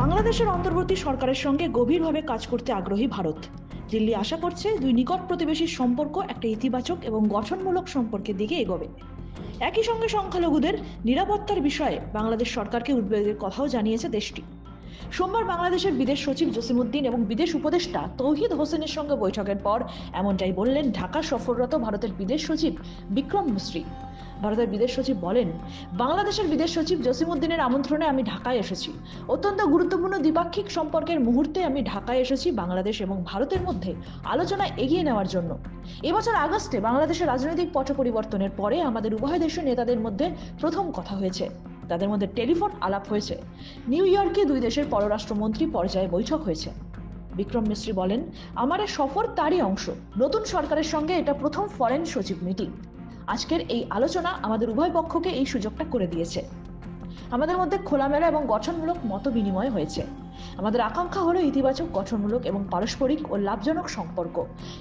বাংলাদেশের অন্তর্বর্তী সরকারের সঙ্গে গভীরভাবে কাজ করতে আগ্রহী ভারত। দিল্লি আশা করছে দুই নিকট প্রতিবেশীর সম্পর্ক একটা ইতিবাচক এবং গঠনমূলক সম্পর্কের দিকে এগোবে। একই সঙ্গে সংখ্যালঘুদের নিরাপত্তার বিষয়ে বাংলাদেশ সরকারকে উদ্বেগের কথাও জানিয়েছে দেশটি। সোমবার বাংলাদেশের বিদেশ সচিব জসিমউদ্দিন এবং বিদেশ উপদেষ্টা তৌহিদ হোসেনের সঙ্গে বৈঠকের পর এমনটাই বললেন ঢাকা সফররত ভারতের বিদেশ সচিব বিক্রম মিশ্রি। ভারতের বিদেশ সচিব বলেন, বাংলাদেশের বিদেশ সচিব জসিমউদ্দিনের আমন্ত্রণে আমি ঢাকায় এসেছি। অত্যন্ত গুরুত্বপূর্ণ দ্বিপাক্ষিক সম্পর্কের মুহূর্তে আমি ঢাকায় এসেছি বাংলাদেশ এবং ভারতের মধ্যে আলোচনা এগিয়ে নেওয়ার জন্য। এবছর আগস্টে বাংলাদেশের রাজনৈতিক পট পরিবর্তনের পরে আমাদের উভয় দেশের নেতাদের মধ্যে প্রথম কথা হয়েছে। তাদের মধ্যে টেলিফোন আলাপ হয়েছে। নিউ ইয়র্কে দুই দেশের পররাষ্ট্রমন্ত্রী পর্যায়ে বৈঠক হয়েছে। বিক্রম মিশ্রি বলেন, আমার এই সফর তারই অংশ। নতুন সরকারের সঙ্গে এটা প্রথম ফরেন সচিব মিটিং। আজকের এই আলোচনা আমাদের উভয় পক্ষকে এই সুযোগটা করে দিয়েছে। আমাদের মধ্যে খোলামেলা এবং গঠনমূলক মত বিনিময় হয়েছে। আমাদের আকাঙ্ক্ষা হলো ইতিবাচক, গঠনমূলক এবং পারস্পরিক ও লাভজনক সম্পর্ক,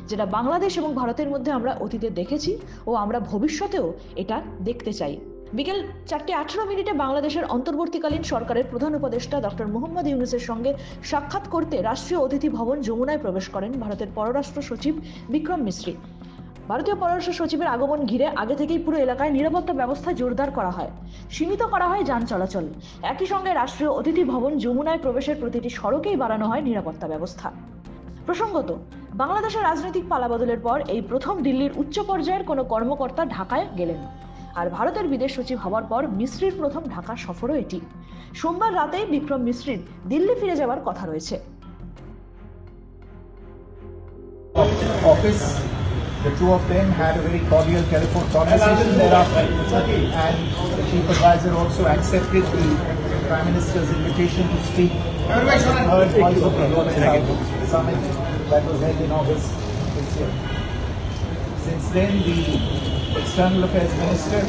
যেটা বাংলাদেশ এবং ভারতের মধ্যে আমরা অতীতে দেখেছি ও আমরা ভবিষ্যতেও এটা দেখতে চাই। বিকেল 4:18 বাংলাদেশের অন্তর্বর্তীকালীন সরকারের প্রধান উপদেষ্টা ডক্টর মোহাম্মদ ইউনূসের সঙ্গে সাক্ষাৎ করতে রাষ্ট্রীয় অতিথি ভবন যমুনায় প্রবেশ করেন ভারতের পররাষ্ট্র সচিব বিক্রম মিশ্রি। ভারতীয় পররাষ্ট্র সচিবের আগমন ঘিরে আগে থেকেই পুরো এলাকায় নিরাপত্তা ব্যবস্থা জোরদার করা হয়, সীমিত করা হয় যান চলাচল। একই সঙ্গে রাষ্ট্রীয় অতিথি ভবন যমুনায় প্রবেশের প্রতিটি সড়কেই বাড়ানো হয় নিরাপত্তা ব্যবস্থা। প্রসঙ্গত, বাংলাদেশের রাজনৈতিক পালাবদলের পর এই প্রথম দিল্লির উচ্চ পর্যায়ের কোনো কর্মকর্তা ঢাকায় গেলেন। আর ভারতের বিদেশ সচিব হওয়ার পর মিশ্রির প্রথম ঢাকা সফরও এটি। সোমবার রাতেই বিক্রম মিশ্রির দিল্লি ফিরে যাওয়ার কথা রয়েছে। The two of them had a very cordial telephone conversation thereafter, and the chief advisor also accepted the Prime Minister's invitation to speak at the third Voice of the Global Summit that was held in August this year. Since then, the External Affairs Minister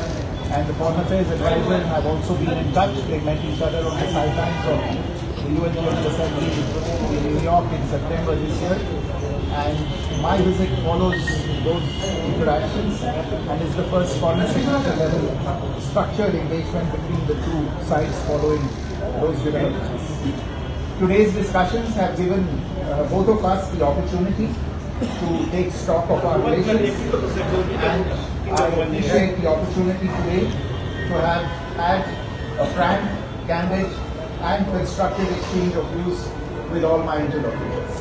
and the Foreign Affairs Advisor have also been in touch. They met each other on the sidelines of the UN General Assembly in New York in September this year. And my visit follows those interactions and is the first foreign secretary level structured engagement between the two sides following those developments. Today's discussions have given both of us the opportunity to take stock of our relations, and I appreciate the opportunity today to have had a frank, candid and constructive exchange of views with all my interlocutors.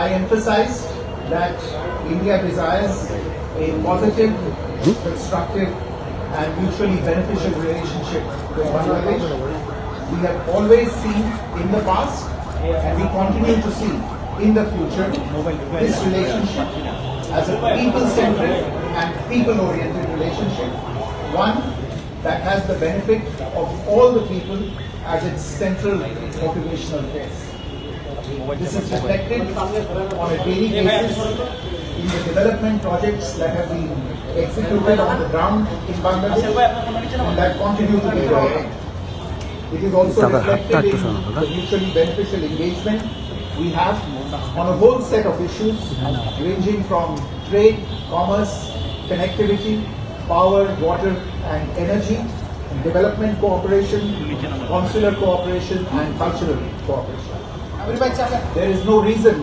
I emphasized that India desires a positive, constructive and mutually beneficial relationship with Bangladesh. We have always seen in the past and we continue to see in the future this relationship as a people-centric and people-oriented relationship, one that has the benefit of all the people as its central motivational force. This is reflected on a daily basis in the development projects that have been executed on the ground in Bangladesh and that continue to be going. It is also reflected in the mutually beneficial engagement we have on a whole set of issues ranging from trade, commerce, connectivity, power, water and energy, development cooperation, consular cooperation and cultural cooperation. There is no reason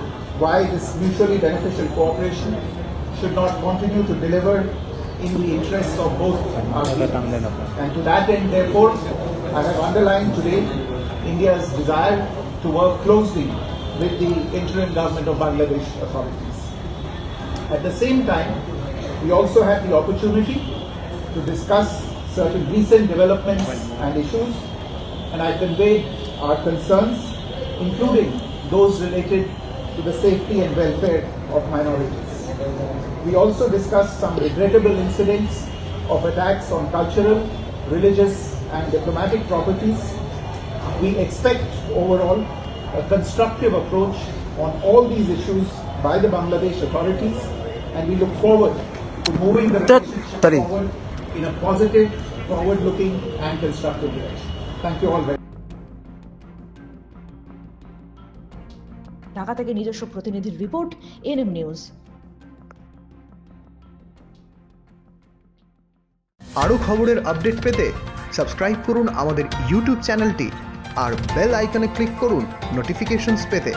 why this mutually beneficial cooperation should not continue to deliver in the interests of both our peoples. And to that end, therefore, I have underlined today India's desire to work closely with the interim government of Bangladesh authorities. At the same time, we also had the opportunity to discuss certain recent developments and issues, and I conveyed our concerns, including those related to the safety and welfare of minorities. We also discussed some regrettable incidents of attacks on cultural, religious and diplomatic properties. We expect overall a constructive approach on all these issues by the Bangladesh authorities, and we look forward to moving the relationship forward in a positive, forward-looking and constructive direction. Thank you all very much. Dhaka থেকে নিজস্ব প্রতিনিধির report, NM news. আরও খবরের update পেতে subscribe করুন আমাদের YouTube চ্যানেলটি আর bell আইকনে ক্লিক করুন নোটিফিকেশনস পেতে।